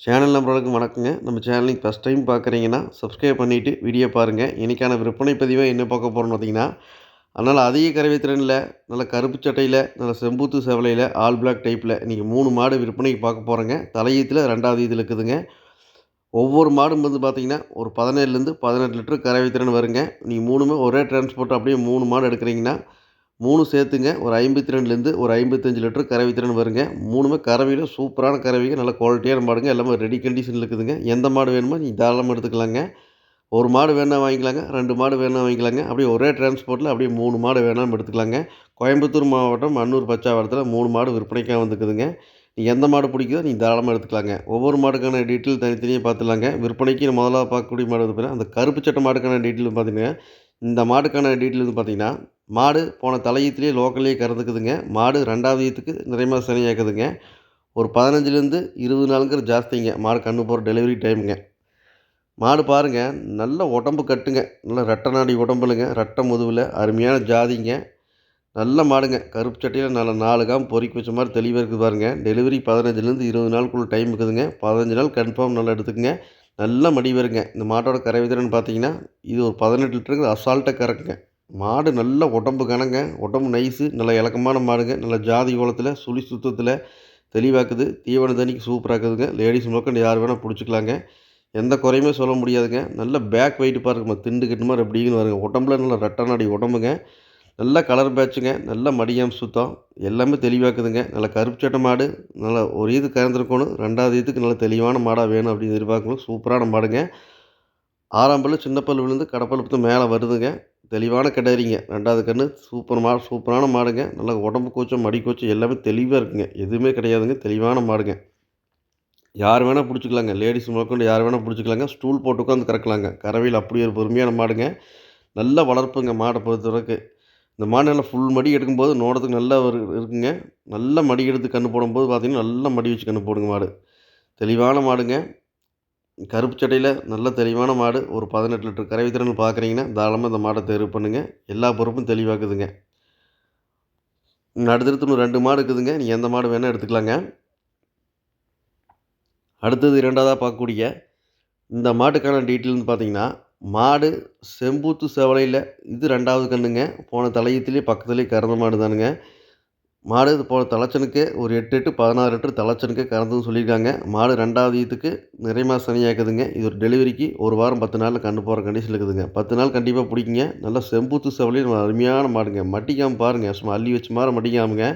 Channel நம்பர்களுக்கு வணக்கங்க. நம்ம சேனலுக்கு ஃபஸ்ட் டைம் பார்க்குறீங்கன்னா, சப்ஸ்கிரைப் பண்ணிவிட்டு வீடியோ பாருங்கள். இன்றைக்கான விற்பனை பதிவை என்ன பார்க்க போகிறோம்னு பார்த்தீங்கன்னா, அதனால் அதிக கறவை திறனில், நல்ல கருப்பு சட்டையில், நல்ல செம்பூத்து செவலையில், ஆல் பிளாக் டைப்பில் இன்றைக்கி 3 மாடு விற்பனைக்கு பார்க்க போகிறோங்க. தலையீத்தில் 2வது ஈத்தில் இருக்குதுங்க. ஒவ்வொரு மாடும் வந்து பார்த்திங்கன்னா, ஒரு 17லேருந்து 18 லிட்டர் கறவை திறன் வருங்க. நீங்கள் 3மே ஒரே டிரான்ஸ்போர்ட் அப்படியே 3 மாடு எடுக்கிறீங்கன்னா 3 சேர்த்துங்க ஒரு 52லேருந்து ஒரு 55 லிட்டர் கறவை திறன் வருங்க. 3மே கறவையில சூப்பரான கறவைங்க. நல்ல குவாலிட்டியான மாடுங்க. எல்லாமே ரெடி கண்டிஷனில் இருக்குதுங்க. எந்த மாடு வேணுமோ நீங்க தாராளமாக எடுத்துக்கலாங்க. ஒரு மாடு வேணா வாங்கிக்கலாங்க. 2 மாடு வேணா வாங்கிக்கலாங்க. அப்படியே ஒரே டிரான்ஸ்போர்ட்டில் அப்படியே 3 மாடு வேணாலும் எடுத்துக்கலாங்க. கோயம்புத்தூர் மாவட்டம் அன்னூர் பச்சாவரத்தில் 3 மாடு விற்பனைக்காக வந்துருக்குதுங்க. நீங்க எந்த மாடு பிடிக்குதோ நீங்க தாராளமாக எடுத்துக்கலாங்க. ஒவ்வொரு மாடுக்கான டீட்டெயில் தனித்தனியாக பார்த்துடலாங்க. விற்பனைக்கு முதலாவது பார்க்கக்கூடிய மாடு வந்து பார்த்தீங்கன்னா, அந்த கருப்பு சட்டை மாடுக்கான டீட்டெயில் பார்த்தீங்கன்னா, இந்த மாட்டுக்கான டீட்டெயில் வந்து பார்த்தீங்கன்னா, மாடு போன தலையீத்துலேயே லோக்கல்லேயே கறந்துக்குதுங்க. மாடு 2வது ஈத்துக்கு நிறைமாத சினையாக்குதுங்க. ஒரு 15லேருந்து 20 நாளுங்கிற ஜாஸ்திங்க. மாடு கன்று போடுற டெலிவரி டைமுங்க. மாடு பாருங்க, நல்ல உடம்பு கட்டுங்க. நல்ல ரெட்டை நாடி உடம்புலங்க. ரெட்டை முதுகுல அருமையான ஜாதிங்க. நல்ல மாடுங்க. கருப்பு சட்டையில நல்ல 4 காம்பு பொறுக்கி வச்ச மாரி தெளிவா இருக்குது பாருங்க. டெலிவரி 15லேருந்து 20 நாளுக்குள்ள டைம் இருக்குதுங்க. 15 நாள் கன்ஃபார்ம் நல்லா எடுத்துக்கங்க. நல்ல மடி வருங்க. இந்த மாட்டோட கறவை திறன் பார்த்தீங்கன்னா, இது ஒரு 18 லிட்டருக்கு அசால்ட்டா கறக்குங்க. மாடு நல்ல உடம்பு கனங்க. உடம்பு நைஸு. நல்ல இளக்கமான மாடுங்க. நல்ல ஜாதி கோலத்தில, சுழி சுத்தத்தில தெளிவாக்குது. தீவன தண்ணிக்கு சூப்பரா இருக்குதுங்க. லேடீஸ் முதற்கொண்டு யார் வேணா புடிச்சுக்கலாங்க. எந்த குறையுமே சொல்ல முடியாதுங்க. நல்ல பேக் வெயிட் பாருங்கம்மா. திண்டு கிட்டு மாரி எப்படின்னு வருங்க. உடம்புல நல்ல ரெட்டை நாடி உடம்புங்க. நல்ல கலர் பேட்சுங்க. நல்ல மடியாம் சுத்தம். எல்லாமே தெளிவாக்குதுங்க. நல்ல கருப்பு சட்டை மாடு. நல்ல ஒரு ஈத்து கறந்துருக்கணும். 2வது ஈத்துக்கு நல்ல தெளிவான மாடா வேணும் அப்படின்னு எதிர்பார்க்கணும். சூப்பரான மாடுங்க. 6ஆம் பல்லு சின்ன பல்லு விழுந்து கடப்பழுப்பு மேலே வருதுங்க. தெளிவான கிடாரிங்க. 2வது கன்று சூப்பரான மாடுங்க. நல்லா உடம்பு கூச்சம், மடி கூச்சம் எல்லாமே தெளிவாக இருக்குங்க. எதுவுமே கிடையாதுங்க. தெளிவான மாடுங்க. யார் வேணா புடிச்சுக்கலாங்க. லேடீஸ் முதற்கொண்டு யார் வேணா புடிச்சுக்கலாங்க. ஸ்டூல் போட்டு உட்காந்து கறக்கலாங்க. கறவையில அப்படி ஒரு பொறுமையான மாடுங்க. நல்ல வளர்ப்புங்க மாட பொறுத்தவரைக்கும். இந்த மாடு நல்லா ஃபுல் மடி எடுக்கும்போது நோடத்துக்கு நல்லா இருக்குங்க. நல்ல மடி எடுத்து கன்று போடும்போது பார்த்தீங்கன்னா, நல்லா மடி வச்சு கன்று போடுங்க மாடு. தெளிவான மாடுங்க. கருப்பு சட்டையில நல்ல தெளிவான மாடு. ஒரு 18 லிட்டர் கறவை திறன் பார்க்குறீங்கன்னா, தாராளமா இந்த மாட தேர்வு பண்ணுங்க. எல்லா பொறுப்பும் தெளிவாக்குதுங்க. அடுத்தடுத்து இன்னும் 2 மாடு இருக்குதுங்க. நீங்க எந்த மாடு வேணா எடுத்துக்கலாங்க. அடுத்தது 2வதா பார்க்கக்கூடிய இந்த மாட்டுக்கான டீட்டெயில்னு பார்த்தீங்கன்னா, மாடு செம்பூத்து செவலையில இது 2வது கன்னுங்க. போன தலையீத்துலேயே பக்கத்துலேயே கறந்த மாடு தானுங்க. மாடு இது போன தலைச்சனுக்கே ஒரு 16 லிட்டர் தலைச்சனுக்கே கறந்ததுன்னு சொல்லியிருக்காங்க. மாடு 2வது ஈத்துக்கு நிறைமாத சினையாக்குதுங்க. இது ஒரு டெலிவரிக்கு 1 வாரம் 10 நாள்ல கன்று போடுற கண்டிஷன்ல இருக்குதுங்க. 10 நாள் கண்டிப்பாக பிடிக்குங்க. நல்லா செம்பூத்து செவலையில அருமையான மாடுங்க. மட்டி காம்பு பாருங்க. சும்மா அள்ளி வச்ச மாரி மட்டி காம்புங்க.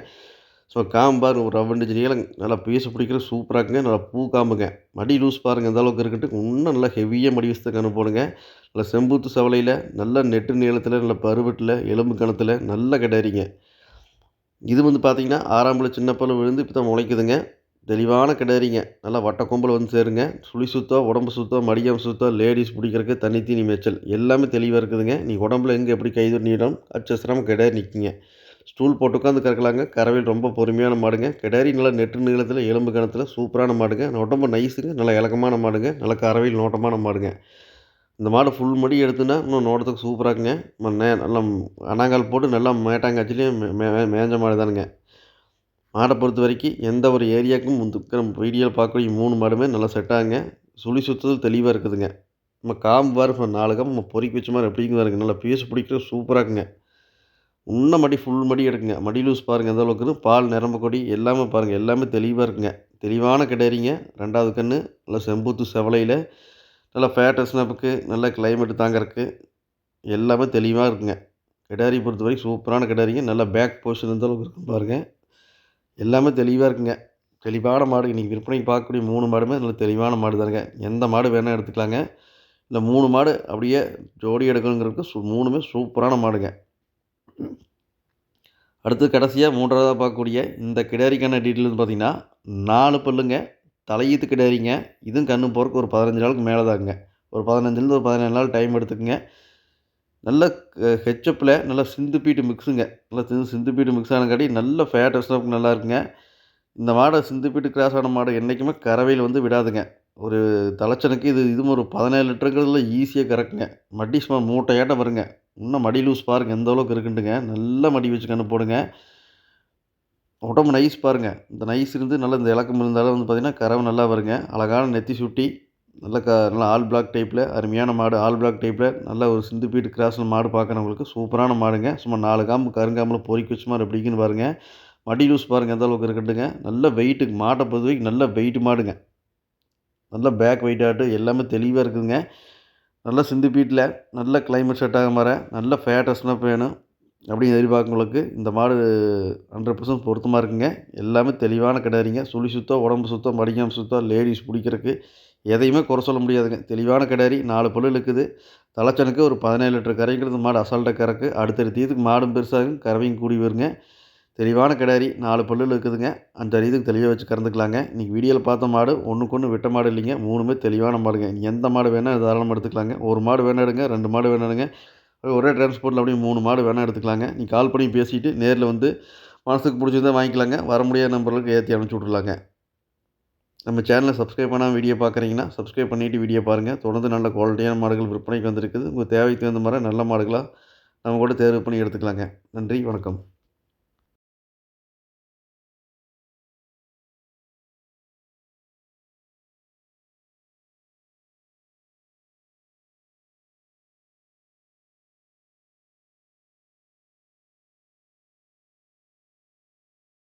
ஸோ காம்பு பாருங்க ஒரு ரவ்வு இன்ச்சு நீளம். நல்லா பீஸ பிடிக்கிற சூப்பரா இருக்குங்க. நல்லா பூ காம்புங்க. மடி லூஸ் பாருங்க எந்த அளவுக்கு இருக்குன்ட்டு. இன்னும் நல்லா ஹெவியா மடி வச்சு கன்று போடுங்க. நல்லா செம்பூத்து செவலையில, நல்ல நெட்டு நீளத்தில, நல்ல பருவத்தில, எலும்பு கனத்தில நல்ல கிடாரிங்க. இது வந்து பார்த்தீங்கன்னா, 6ஆம் பல்லு சின்ன பல்லு விழுந்து இப்போ தான் முளைக்குதுங்க. தெளிவான கிடாரிங்க. நல்லா வட்ட கொம்பில் வந்து சேருங்க. சுழி சுத்தம், உடம்பு சுத்தம், மடியாம் சுத்தம், லேடீஸ் பிடிக்கிறக்கு தண்ணி தீனி மேய்ச்சல் எல்லாமே தெளிவா இருக்குதுங்க. நீங்க உடம்புல எங்கே எப்படி கை நீளம் அச்சசரமா கிடாரி நிற்குங்க. ஸ்டூல் போட்டு உட்காந்து கறக்கலாங்க. கறவையில் ரொம்ப பொறுமையான மாடுங்க. கிடாரி நல்லா நெட்டு நீளத்தில, எலும்பு கனத்தில சூப்பரான மாடுங்க. உடம்பு நைஸுங்க. நல்லா இளக்கமான மாடுங்க. நல்லா கறவையில் நோட்டமான மாடுங்க. இந்த மாடு ஃபுல் மடி எடுத்துன்னா, இன்னும் நோட்டத்துக்கு சூப்பரா இருக்குங்க. நல்லா அணாங்கால் போட்டு நல்லா மேட்டாங்காய்ச்சிலையும் மேய்ஞ்ச மாடு தானுங்க. மாட பொறுத்தவரைக்கும் எந்த ஒரு ஏரியாவுக்கும் இருக்கிற வீடியோவில் பார்க்கக்கூடிய 3 மாடுமே நல்லா செட் ஆகுங்க. சுழி சுத்துதல் தெளிவா இருக்குதுங்க. நம்ம காம்பு பாருங்க 4 காம்பு நம்ம பொறுக்கி வச்ச மாரி எப்படிங்க பாருங்க. நல்லா பீஸ் பிடிக்கிறது சூப்பரா இருக்குங்க. இன்னும் மடி ஃபுல் மடி எடுக்குங்க. மடி லூஸ் பாருங்க எந்த அளவுக்கு இருக்குன்னு. பால் நிரம்ப கொடி எல்லாமே பாருங்க. எல்லாமே தெளிவா இருக்குங்க. தெளிவான கிடாரிங்க. 2வது கன்று நல்லா செம்பூத்து செவலையில, நல்லா ஃபேட் ஸ்னப்புக்கு, நல்ல கிளைமேட் தாங்கறக்கு எல்லாமே தெளிவா இருக்குங்க. கிடாரி பொறுத்தவரைக்கும் சூப்பரான கிடாரிங்க. நல்லா பேக் பொசிஷன் எந்த அளவுக்கு இருக்குன்னு பாருங்க. எல்லாமே தெளிவா இருக்குங்க. தெளிவான மாடு. இன்னைக்கு விற்பனைக்கு பார்க்கக்கூடிய 3 மாடுமே நல்ல தெளிவான மாடு தானுங்க. எந்த மாடு வேணா எடுத்துக்கலாங்க. இந்த 3 மாடு அப்படியே ஜோடி எடுக்கணுங்கிறதுக்கு 3மே சூப்பரான மாடுங்க. அடுத்து கடைசியா 3வதா பார்க்கக்கூடிய இந்த கிடாரிக்கான டீட்டெயில் வந்து பார்த்தீங்கன்னா, 4 பல்லுங்க. தலையீத்து கிடாரிங்க. இதுவும் கன்று போடுறதுக்கு ஒரு 15 நாளுக்கு மேல தாங்க. ஒரு 15லேருந்து ஒரு 17 நாள் டைம் எடுத்துக்குங்க. நல்ல ஹெச்எப்ல நல்ல சிந்து பீட்டு மிக்ஸுங்க. நல்லா சிந்து பீட்டு மிக்ஸ் ஆனங்காட்டி நல்ல ஃபேட் ஸ்னப் நல்லா இருக்குங்க. இந்த மாடு சிந்து பீட்டு கிராஸ் ஆன மாடு என்றைக்குமே கறவையில வந்து விடாதுங்க. ஒரு தலைச்சனுக்கு இதுவும் ஒரு 17 லிட்டருங்கிறதுல ஈஸியா கறக்குங்க. மடி சும்மா மூட்டையாட்டம் வருங்க. இன்னும் மடி லூஸ் பாருங்க எந்த அளவுக்கு இருக்குன்ட்டுங்க. நல்ல மடி வச்சு கன்று போடுங்க. உடம்பு நைஸ் பாருங்கள். இந்த நைஸ் இருந்து நல்லா இந்த இலக்கம் இருந்தாலும் வந்து பார்த்திங்கன்னா கறவை நல்லா வருங்க. அழகான நெத்தி சுட்டி நல்லா ஆல் பிளாக் டைப்பில் அருமையான மாடு. ஆல் பிளாக் டைப்பில் நல்ல ஒரு சிந்து பீட் கிராஸில் மாடு பார்க்குறவங்களுக்கு சூப்பரான மாடுங்க. சும்மா 4 காம்பு கருங்காம்பில் பொறிக்கி வச்ச மாதிரி எப்படி இருக்குன்னு பாருங்கள். மடி லூஸ் பாருங்கள் எந்த அளவுக்கு இருக்குதுங்க. நல்ல வெயிட்டுக்கு மாட்டை பொறுத்த வரைக்கும் நல்ல வெயிட் மாடுங்க. நல்ல பேக் வெயிட் ஆட்டு எல்லாமே தெளிவாக இருக்குதுங்க. நல்ல சிந்து பீட்டில் நல்ல கிளைமேட் செட் ஆக மாற நல்ல ஃபேட்டஸ்னால் வேணும் அப்படின்னு எதிர்பார்க்கவங்களுக்கு இந்த மாடு 100% பொருத்தமாக இருக்குங்க. எல்லாமே தெளிவான கிடாரிங்க. சுழி சுத்தம், உடம்பு சுத்தம், மடிக்காம்பு சுத்தம், லேடீஸ் பிடிக்கிறதுக்கு எதையுமே குறை சொல்ல முடியாதுங்க. தெளிவான கிடாரி 4 பல்லு இருக்குது. தலைச்சனுக்கு ஒரு 17 லிட்டர் கறவைங்கிறது மாடு அசால்ட்டாக கறக்கு. அடுத்தடுத்த இதுக்கு மாடும் பெருசாகும், கறவையும் கூடி வருங்க. தெளிவான கிடாரி 4 பல்லுல இருக்குதுங்க. 5 இதுக்கு தெளிவாக வச்சு கறந்துக்கலாங்க. இன்றைக்கி வீடியோவில் பார்த்த மாடு ஒன்றுக்கு ஒன்று விட்ட மாடு இல்லைங்க. 3மே தெளிவான மாடுங்க. எந்த மாடு வேணால் தாராளமாக எடுத்துக்கலாங்க. ஒரு மாடு வேணா எடுங்க, 2 மாடு வேணா எடுங்க. ஒரே டிரான்ஸ்போர்ட்டில் அப்படியே 3 மாடு வேணால் எடுத்துக்கலாங்க. நீ கால் பண்ணி பேசிவிட்டு நேரில் வந்து மனசுக்கு பிடிச்சிருந்தா வாங்கிக்கலாங்க. வர முடியாத நம்பர்களுக்கு ஏற்றி அனுப்பிச்சி விட்றலாங்க. நம்ம சேனலை சப்ஸ்கிரைப் பண்ணாமல் வீடியோ பார்க்குறீங்கன்னா சப்ஸ்கிரைப் பண்ணிவிட்டு வீடியோ பாருங்கள். தொடர்ந்து நல்ல குவாலிட்டியான மாடுகள் விற்பனைக்கு வந்திருக்குது. உங்கள் தேவைக்கு தகுந்த மாதிரி நல்ல மாடுகளாக நம்ம கூட தேர்வு பண்ணி எடுத்துக்கலாங்க. நன்றி, வணக்கம்.